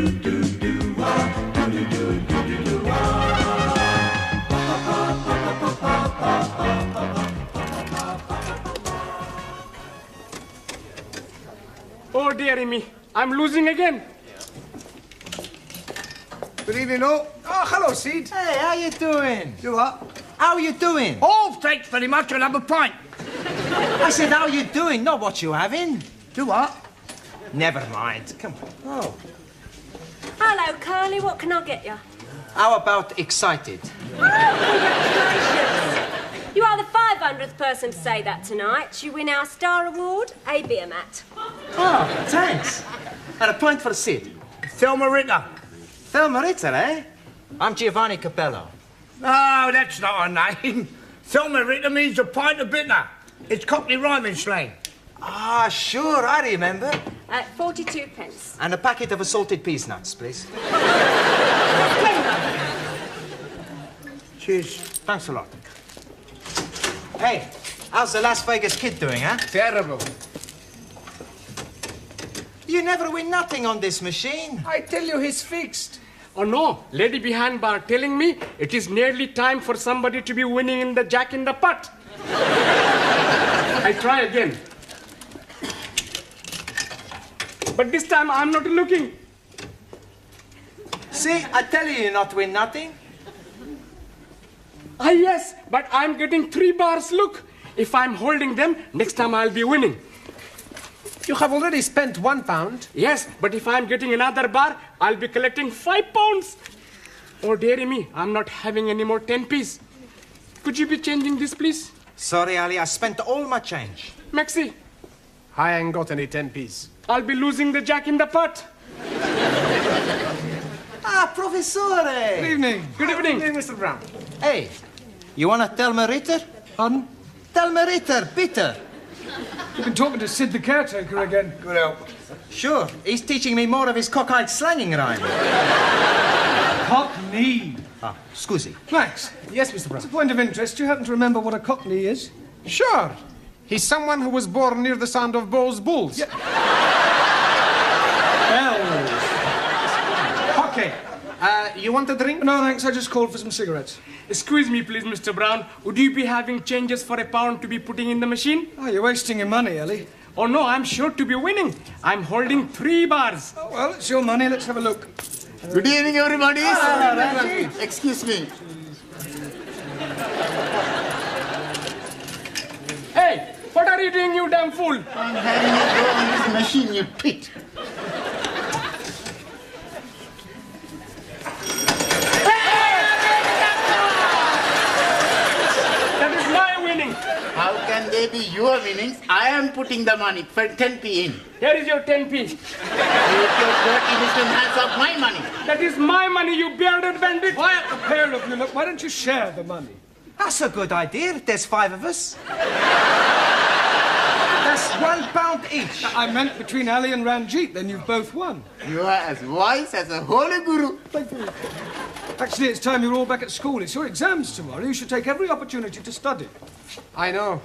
Oh, dearie me, I'm losing again. Good evening, all. Oh, hello, Sid. Hey, how you doing? Do what? How are you doing? Oh, thanks very much. I'll have a pint. I said, how you doing? Not what you having. Do what? Never mind. Come on. Oh. Hello, Curly. What can I get you? How about excited? Congratulations. You are the 500th person to say that tonight. You win our Star Award, a beer mat. Oh, thanks. And a pint for Sid. Thelma Ritter. Thelma Ritter, eh? I'm Giovanni Capello. No, that's not her name. Thelma Ritter means a pint of bitter. It's Cockney rhyming slang. Ah, sure, I remember. 42 pence. And a packet of assorted peas nuts, please. Cheers. Thanks a lot. Hey, how's the Las Vegas kid doing, huh? Terrible. You never win nothing on this machine. I tell you, he's fixed. Oh no, lady behind bar telling me it is nearly time for somebody to be winning in the Jack in the Pot. I try again. But this time I'm not looking. See, I tell you not win nothing. Ah yes, but I'm getting 3 bars. Look, if I'm holding them, next time I'll be winning. You have already spent £1. Yes, but if I'm getting another bar, I'll be collecting £5. Oh, dearie me, I'm not having any more 10p's. Could you be changing this, please? Sorry, Ali, I spent all my change. Maxi, I ain't got any 10p's. I'll be losing the Jack in the Pot. Ah, Professore! Good evening. Good evening. Mr. Brown. Hey, you want a Thelma Ritter? Pardon? Thelma Ritter, bitter. You've been talking to Sid the caretaker again. Good help. Sure, he's teaching me more of his cockeyed slanging rhyme. Cockney. Ah, scusi. Max. Yes, Mr. Brown. As a point of interest, do you happen to remember what a cockney is? Sure. He's someone who was born near the sound of Bow's bulls. Yeah. Okay. You want a drink? No, thanks. I just called for some cigarettes. Excuse me, please, Mr. Brown. Would you be having changes for £1 to be putting in the machine? Oh, you're wasting your money, Ellie. Oh, no, I'm sure to be winning. I'm holding 3 bars. Oh, well, it's your money. Let's have a look. Good evening, everybody. Excuse me. Hey, what are you doing, you damn fool? I'm having a go on this machine, you pit. That is my winning. How can they be your winnings? I am putting the money for 10p in. Here is your 10p. Take your dirty little hands off my money. That is my money, you bearded bandit. Quiet, the pair of you. Look, why don't you share the money? That's a good idea. There's 5 of us. That's £1 each. I meant between Ali and Ranjit, then you've both won. You are as wise as a holy guru. Thank you. Actually, it's time you're all back at school. It's your exams tomorrow. You should take every opportunity to study. I know.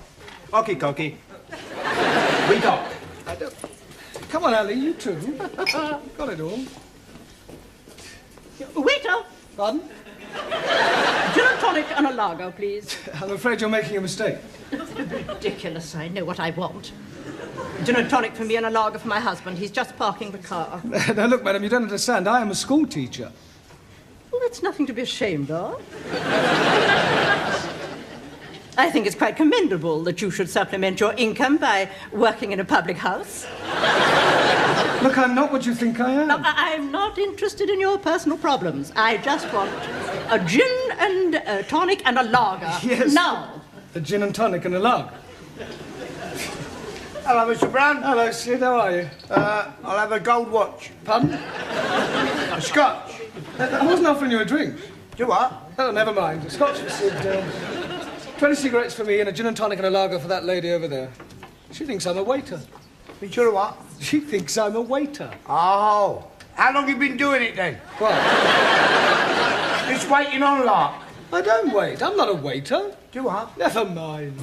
Okie dokie. We go. I don't... Come on, Ali, you too. Got it all. Waiter, Pardon? gin and tonic and a lager, please. I'm afraid you're making a mistake. Ridiculous, I know what I want. Gin and tonic for me and a lager for my husband. He's just parking the car. Now, look, madam, you don't understand. I am a school teacher. Well, that's nothing to be ashamed of. I think it's quite commendable that you should supplement your income by working in a public house. Look, I'm not what you think I am. No, I'm not interested in your personal problems. I just want a gin and a tonic and a lager. Yes. Now. A gin and tonic and a lager. Hello, Mr. Brown. Hello, Sid, how are you? I'll have a gold watch. Pardon? A scotch. I wasn't offering you a drink. Do what? Oh, never mind. A scotch for Sid. 20 cigarettes for me and a gin and tonic and a lager for that lady over there. She thinks I'm a waiter. You sure of what? She thinks I'm a waiter. Oh. How long have you been doing it then? What? Just waiting on lark. I don't wait. I'm not a waiter. Do what? Never mind.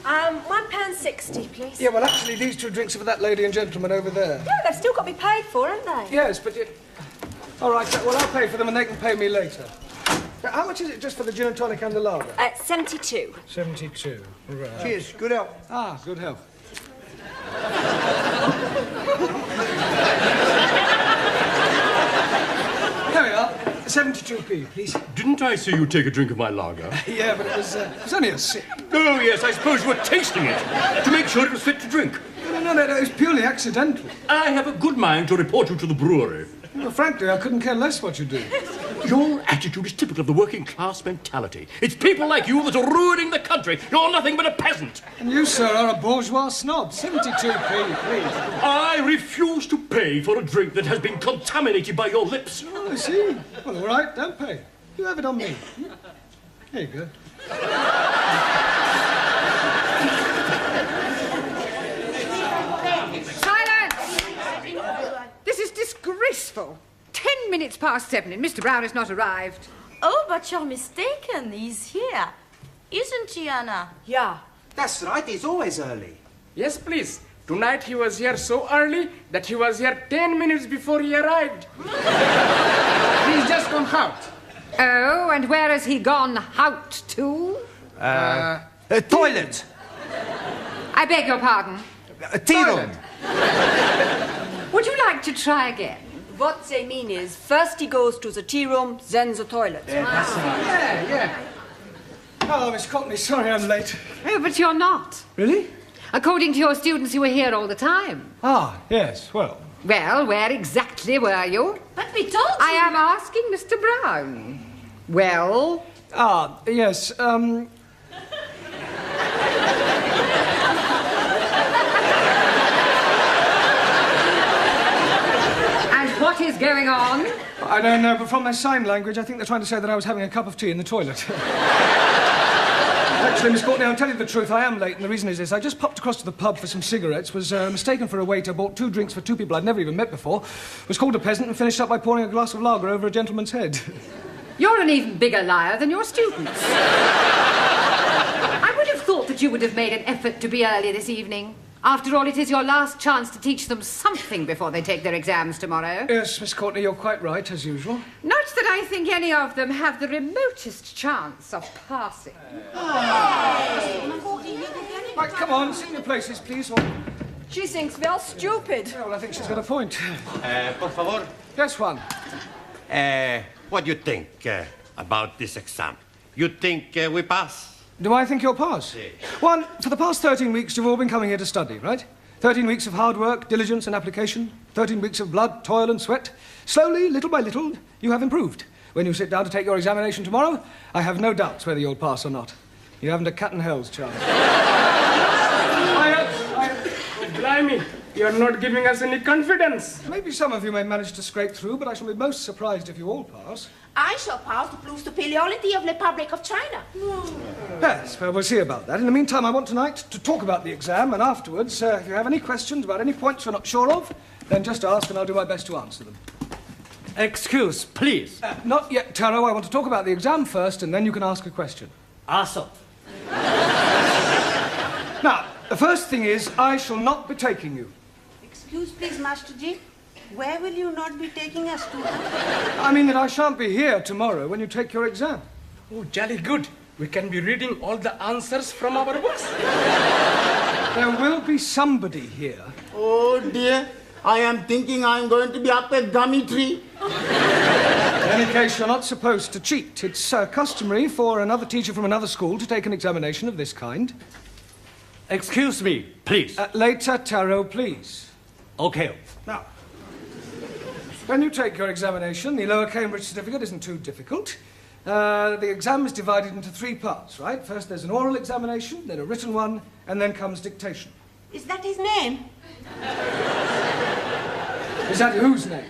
£1.60, please. Yeah, well, actually, these 2 drinks are for that lady and gentleman over there. Yeah, they've still got to be paid for, haven't they? Yes, but you... All right, well, I'll pay for them and they can pay me later. How much is it just for the gin and tonic and the lager? 72. 72. Right. Cheers, good health. Ah, good health. There we are. 72p, please. Didn't I see you take a drink of my lager? Yeah, but it was only a sip. Oh, yes, I suppose you were tasting it to make sure it was fit to drink. No, it was purely accidental. I have a good mind to report you to the brewery. Well, frankly, I couldn't care less what you do. Your attitude is typical of the working class mentality. It's people like you that are ruining the country. You're nothing but a peasant. And you, sir, are a bourgeois snob. 72p, please. I refuse to pay for a drink that has been contaminated by your lips. Oh, I see. Well, all right, don't pay. You have it on me. Here you go. This is disgraceful. 10 minutes past 7 and Mr. Brown has not arrived. Oh, but you're mistaken. He's here. Isn't he, Anna? Yeah. That's right, he's always early. Yes, please. Tonight he was here so early that he was here 10 minutes before he arrived. He's just gone out. Oh, and where has he gone out to? Toilet. I beg your pardon. Tea room. Would you like to try again? What they mean is, first he goes to the tea room, then the toilet. Yeah. Oh, Miss Cockney, sorry I'm late. Oh, but you're not. Really? According to your students, you were here all the time. Ah, yes, well. Well, where exactly were you? But we told you. I am asking Mr. Brown. Well? Ah, yes, What is going on? I don't know, but from their sign language, I think they're trying to say that I was having a cup of tea in the toilet. Actually, Miss Courtney, I'll tell you the truth, I am late, and the reason is this. I just popped across to the pub for some cigarettes, was mistaken for a waiter, bought 2 drinks for 2 people I'd never even met before, was called a peasant, and finished up by pouring a glass of lager over a gentleman's head. You're an even bigger liar than your students. I would have thought that you would have made an effort to be early this evening. After all, it is your last chance to teach them something before they take their exams tomorrow. Yes, Miss Courtney, you're quite right, as usual. Not that I think any of them have the remotest chance of passing. Right, come on, sit in your places, please. Or... She thinks we're stupid. Yeah, well, I think she's got a point. Por favor. Yes, Juan. What do you think about this exam? You think we pass? Do I think you'll pass? Yes. Juan, for the past 13 weeks, you've all been coming here to study, right? 13 weeks of hard work, diligence and application. 13 weeks of blood, toil and sweat. Slowly, little by little, you have improved. When you sit down to take your examination tomorrow, I have no doubts whether you'll pass or not. You haven't a cat and hell's chance. Blimey, you're not giving us any confidence. Maybe some of you may manage to scrape through, but I shall be most surprised if you all pass. I shall pass to prove the superiority of the Republic of China. Yes, well, we'll see about that. In the meantime, I want tonight to talk about the exam, and afterwards, if you have any questions about any points you're not sure of, then just ask and I'll do my best to answer them. Excuse, please. Not yet, Taro. I want to talk about the exam first, and then you can ask a question. Awesome. Now, the first thing is, I shall not be taking you. Excuse, please, Master Ji. Where will you not be taking us to? I mean that I shan't be here tomorrow when you take your exam. Oh, jolly good. We can be reading all the answers from our books. There will be somebody here. Oh dear, I am thinking I'm going to be up a gummy tree. In any case, you're not supposed to cheat. It's customary for another teacher from another school to take an examination of this kind. Excuse me, please. Later, Taro, please. Okay. Now, when you take your examination, the lower Cambridge certificate isn't too difficult. The exam is divided into 3 parts, right? First there's an oral examination, then a written one, and then comes dictation. Is that his name? Is that whose name?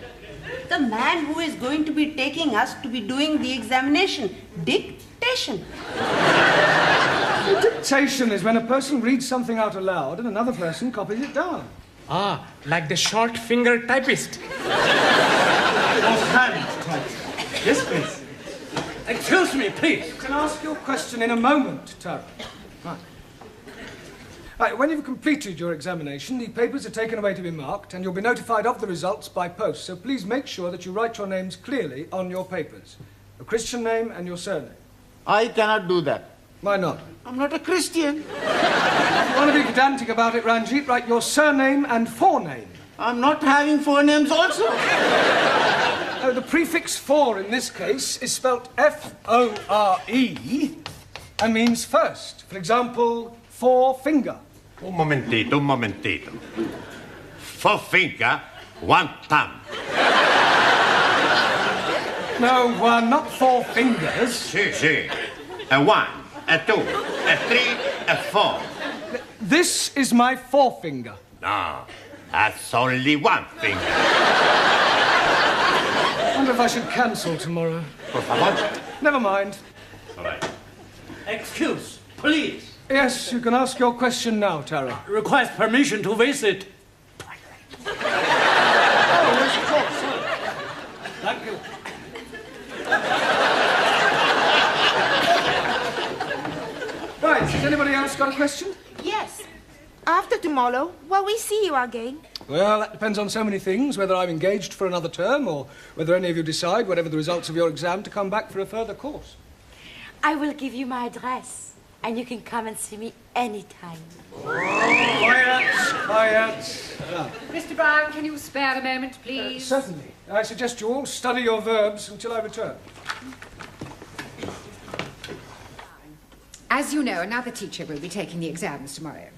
The man who is going to be taking us to be doing the examination. Dictation. Dictation is when a person reads something out aloud and another person copies it down. Ah, like the short finger typist. Hand. Yes, please. Excuse me, please. You can ask your question in a moment, Taro. Right. Right, when you've completed your examination, the papers are taken away to be marked, and you'll be notified of the results by post. So please make sure that you write your names clearly on your papers. Your Christian name and your surname. I cannot do that. Why not? I'm not a Christian. If you want to be pedantic about it, Ranjit, write your surname and forename. I'm not having forenames also. The prefix for in this case is spelt F-O-R-E and means first. For example, forefinger. Un momentito. Forefinger, one thumb. No, not four fingers. Si. A 1, a 2, a 3, a 4. This is my forefinger. No, that's only one finger. I wonder if I should cancel tomorrow. Por favor. Never mind. All right. Excuse, please. Yes, you can ask your question now, Tara. Request permission to visit. Oh, yes, of course. Thank you. Right, has anybody else got a question? Yes. After tomorrow, will we see you again? Well, that depends on so many things, whether I'm engaged for another term or whether any of you decide, whatever the results of your exam, to come back for a further course. I will give you my address, and you can come and see me anytime. Quiet. Mr. Brown, can you spare a moment, please? Certainly. I suggest you all study your verbs until I return. As you know, another teacher will be taking the exams tomorrow.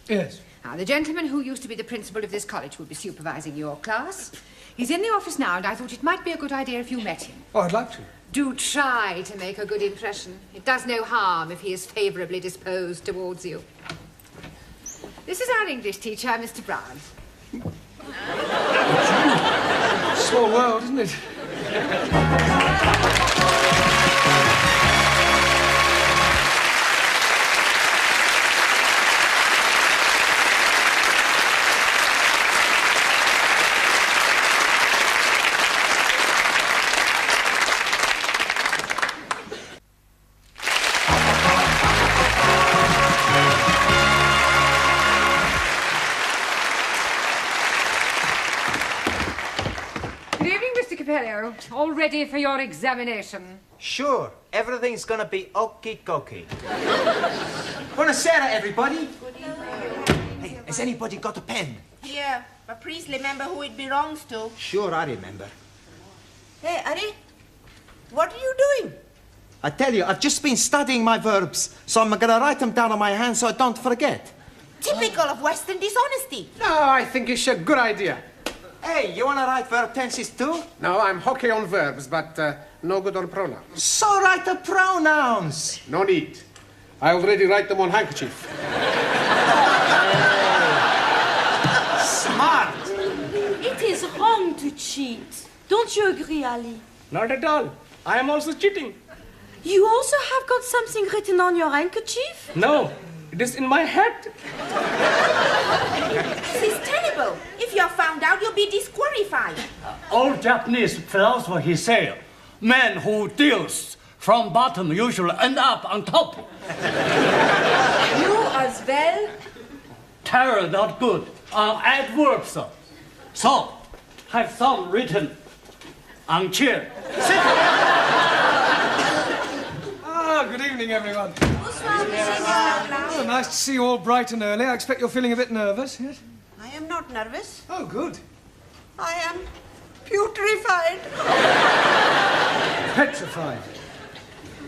Yes. Now, the gentleman who used to be the principal of this college will be supervising your class. He's in the office now, and I thought it might be a good idea if you met him. Oh, I'd like to. Do try to make a good impression. It does no harm if he is favourably disposed towards you. This is our English teacher, Mr. Brown. Small world, isn't it? All ready for your examination? Sure, everything's gonna be okie-dokie. Buonasera, everybody. Hey, has anybody got a pen? Here, but please remember who it belongs to. Sure, I remember. Hey, Ari, what are you doing? I tell you, I've just been studying my verbs, so I'm gonna write them down on my hand so I don't forget. Typical of Western dishonesty. No, I think it's a good idea. Hey, you wanna write verb tenses too? No, I'm hockey on verbs, but no good on pronouns. So write the pronouns. No need. I already write them on handkerchief. Smart. It is wrong to cheat. Don't you agree, Ali? Not at all. I am also cheating. You also have got something written on your handkerchief? No, it is in my head. This is terrible. If you're found out, you'll be disqualified. Old Japanese philosopher, he said, man who deals from bottom usually end up on top. You as well? Terror not good on adverbs. So, have some written on chair. Good evening, everyone. Oh, nice to see you all bright and early. I expect you're feeling a bit nervous, yes? I am not nervous. Oh, good. I am putrefied. Petrified.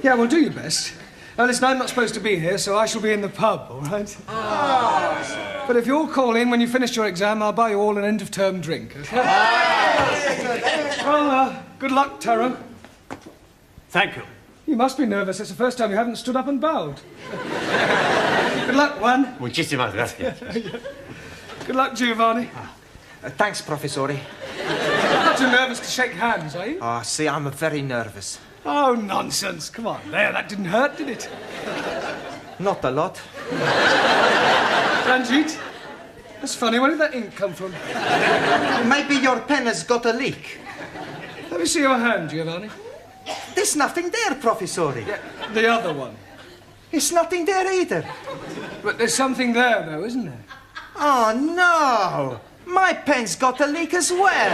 Yeah, well, do your best. Now, listen, I'm not supposed to be here, so I shall be in the pub, all right? Oh. But if you all call in when you finish your exam, I'll buy you all an end-of-term drink, okay? Well, good luck, Taro. Thank you. You must be nervous. It's the first time you haven't stood up and bowed. Good luck, Juan. Muchísimas gracias. Good luck, Giovanni. Thanks, Professore. You're not too nervous to shake hands, are you? Oh, see, I'm very nervous. Oh, nonsense. Come on. There, that didn't hurt, did it? Not a lot. Ranjit, that's funny. Where did that ink come from? Maybe your pen has got a leak. Let me see your hand, Giovanni. There's nothing there, Professore. Yeah, the other one. It's nothing there either. But there's something there, though, isn't there? Oh, no. My pen's got a leak as well.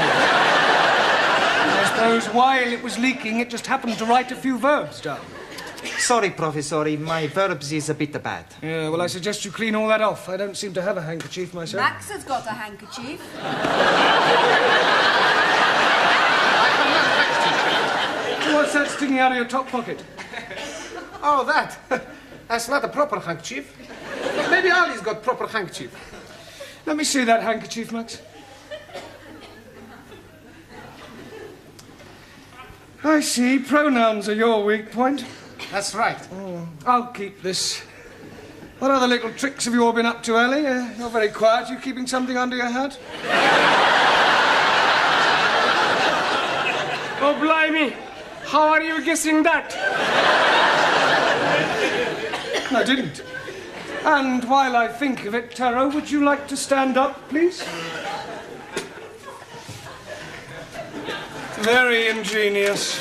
I suppose while it was leaking, it just happened to write a few verbs down. Sorry, Professor, my verbs is a bit bad. Yeah, well, I suggest you clean all that off. I don't seem to have a handkerchief myself. Max has got a handkerchief. What's that sticking out of your top pocket? Oh, that. That's not a proper handkerchief. Maybe Ali's got proper handkerchief. Let me see that handkerchief, Max. I see. Pronouns are your weak point. That's right. I'll keep this. What other little tricks have you all been up to, Ellie? You're very quiet. You keeping something under your hat? Oh, blimey. How are you guessing that? I didn't. And while I think of it, Taro, would you like to stand up, please? Very ingenious.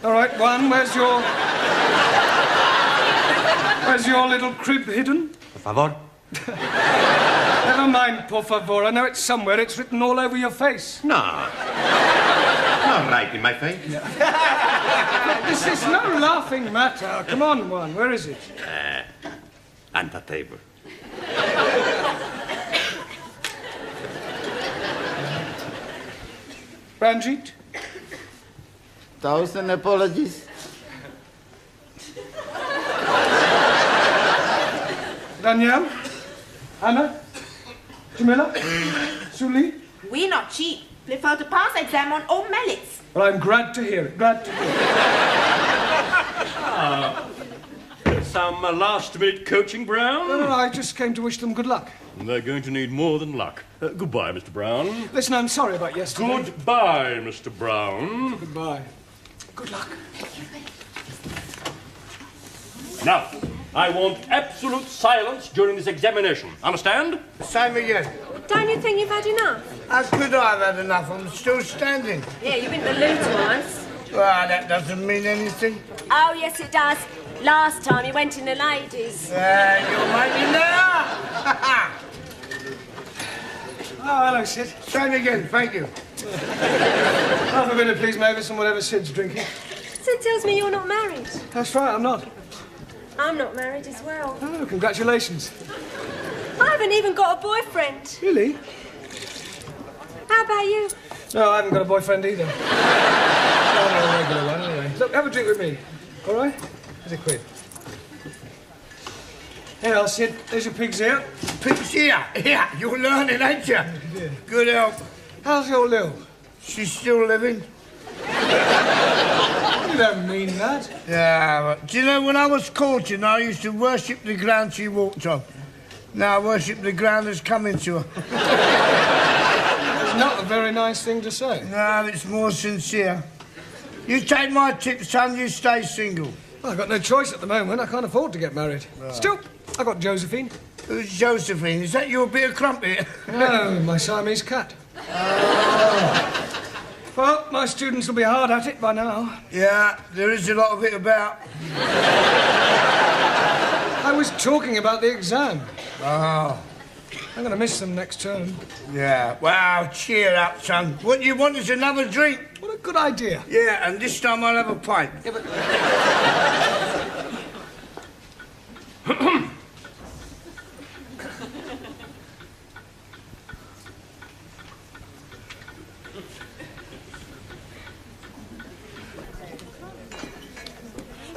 All right, one, where's your little crib hidden? Por favor. Never mind, por favor. I know it's somewhere. It's written all over your face. No. Not right in my face. This is no laughing matter. Come on, one. Where is it? On the table. Ranjit? 1,000 apologies. Danielle? Anna? Jamila? Suli? We not cheap. Prefer to pass exam on all merits. Well, I'm glad to hear it. Glad to hear it. Some last-minute coaching, Brown? No, I just came to wish them good luck. They're going to need more than luck. Goodbye, Mr. Brown. Listen, I'm sorry about yesterday. Goodbye, Mr. Brown. Goodbye. Good luck. Now, I want absolute silence during this examination. Understand? Same again. Don't you think you've had enough? How could I have had enough? I'm still standing. Yeah, you've been to the loo twice. Well, that doesn't mean anything. Oh, yes, it does. Last time you went in the ladies. You're making that up. Oh, hello, Sid. Same again, thank you. Half a minute, please, Mavis, and whatever Sid's drinking. Sid tells me you're not married. That's right, I'm not. I'm not married as well. Oh, congratulations. I haven't even got a boyfriend. Really? How about you? No, I haven't got a boyfriend either. Not a regular one, anyway. Look, have a drink with me. All right? Here's a quid. Here, Sid. There's your pig's ear. Pig's ear? Yeah, you're learning, ain't you? Yeah. Good help. How's your Lil? She's still living. You don't mean that. Yeah, but do you know, when I was courting, I used to worship the ground she walked on. Now I worship the ground that's coming to her. It's not a very nice thing to say. No, it's more sincere. You take my tip, son, you stay single. Well, I've got no choice at the moment. I can't afford to get married. Right. Still, I've got Josephine. Who's Josephine? Is that your bit of crumpet? No, my Siamese cat. Well, my students will be hard at it by now. Yeah, there is a lot of it about. I was talking about the exam. Oh. I'm going to miss them next term. Yeah, well, cheer up, son. What you want is another drink. What a good idea. Yeah, and this time I'll have a pint. Yeah, but...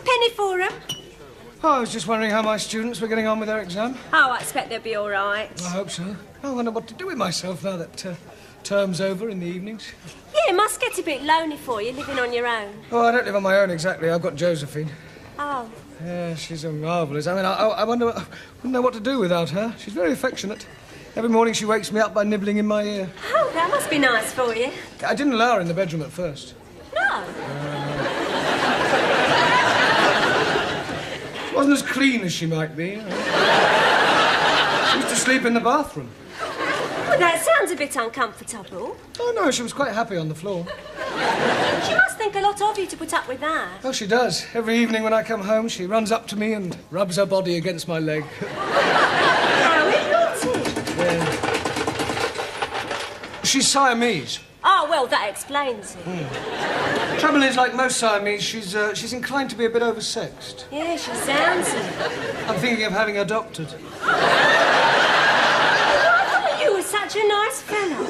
Penny for 'em. Oh, I was just wondering how my students were getting on with their exam. Oh, I expect they'll be all right. I hope so. I wonder what to do with myself now that term's over in the evenings. Yeah, it must get a bit lonely for you, living on your own. Oh, I don't live on my own exactly. I've got Josephine. Oh. Yeah, she's a marvellous. I mean, I wouldn't know what to do without her. She's very affectionate. Every morning she wakes me up by nibbling in my ear. Oh, that must be nice for you. I didn't allow her in the bedroom at first. No. She wasn't as clean as she might be. She used to sleep in the bathroom. Well, that sounds a bit uncomfortable. Oh, no, she was quite happy on the floor. She must think a lot of you to put up with that. Oh, she does. Every evening when I come home, she runs up to me and rubs her body against my leg. How naughty. She's Siamese. Oh, well, that explains it. Trouble is, like most Siamese, she's inclined to be a bit oversexed. Yeah, she sounds it. I'm thinking of having her doctored. You were such a nice fellow.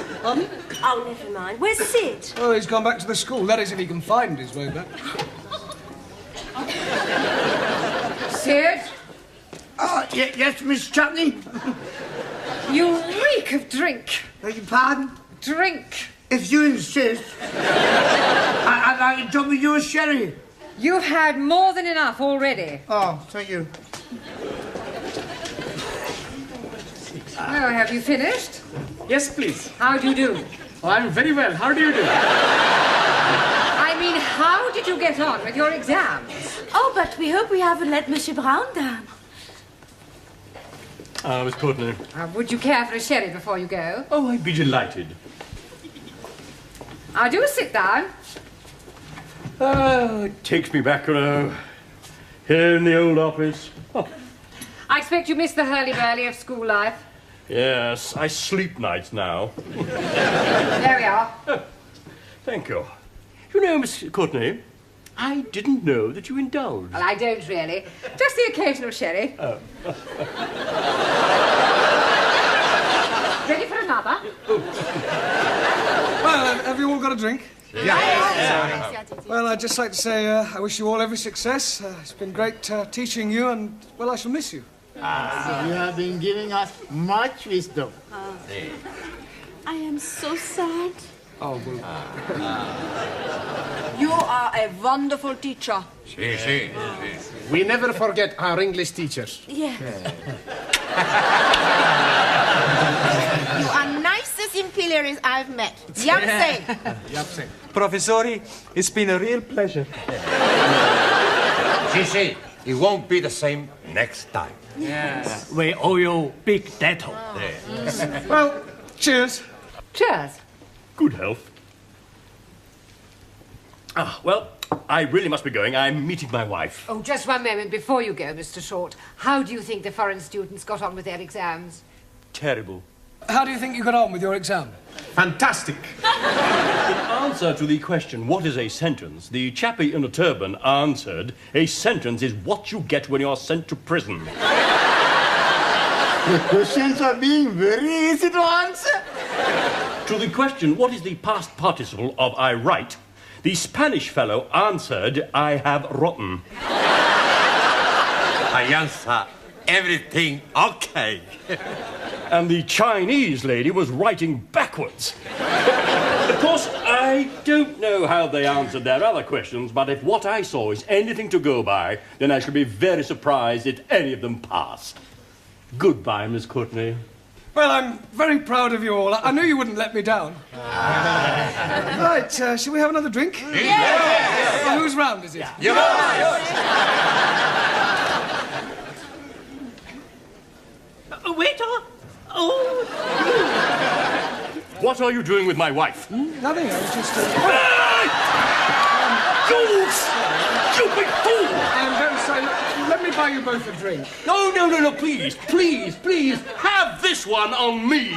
Oh, never mind. Where's Sid? Oh, he's gone back to the school. That is, if he can find his way back. Sid? Oh, yes, Miss Chutney? You reek of drink. Beg your pardon? Drink. If you insist, I'd like to drop with you a sherry. You've had more than enough already. Oh, thank you. Well, have you finished? Yes, please. How do you do? Oh, I'm very well. How do you do? I mean, how did you get on with your exams? Oh, but we hope we haven't let Monsieur Brown down. Miss Courtney. Would you care for a sherry before you go? Oh, I'd be delighted. Do sit down. It takes me back, here in the old office. Oh. I expect you miss the hurly-burly of school life. Yes, I sleep nights now. There we are. Oh, thank you. You know, Miss Courtney, I didn't know that you indulged. Well, I don't really. Just the occasional sherry. Oh. Ready for another? Well, have you all got a drink? Yeah. Well, I'd just like to say I wish you all every success. It's been great teaching you, and, well, I shall miss you. You have been giving us much wisdom. I am so sad. Oh, well. You are a wonderful teacher. We never forget our English teachers. Yeah. You are nicest imperials I've met. Yapse. Professori, it's been a real pleasure. See, it won't be the same next time. Yes. We owe you big debt. Well, cheers. Cheers. Good health. Well, I really must be going. I'm meeting my wife. Oh, just one moment before you go, Mr. Short. How do you think the foreign students got on with their exams? Terrible. How do you think you got on with your exam? Fantastic. In answer to the question, what is a sentence, the chappie in a turban answered, a sentence is what you get when you're sent to prison. The questions are being very easy to answer. To the question, what is the past participle of I write, the Spanish fellow answered, I have rotten. I answer everything okay. And the Chinese lady was writing backwards. Of course, I don't know how they answered their other questions, but if what I saw is anything to go by, then I shall be very surprised if any of them passed. Goodbye, Miss Courtney. Well, I'm very proud of you all. I knew you wouldn't let me down. Right, shall we have another drink? Yes. Well, whose round is it? Yours. Waiter! Oh! What are you doing with my wife? Nothing, I was just... You stupid fool! I'm very sorry. Let me buy you both a drink. No, please, have this one on me.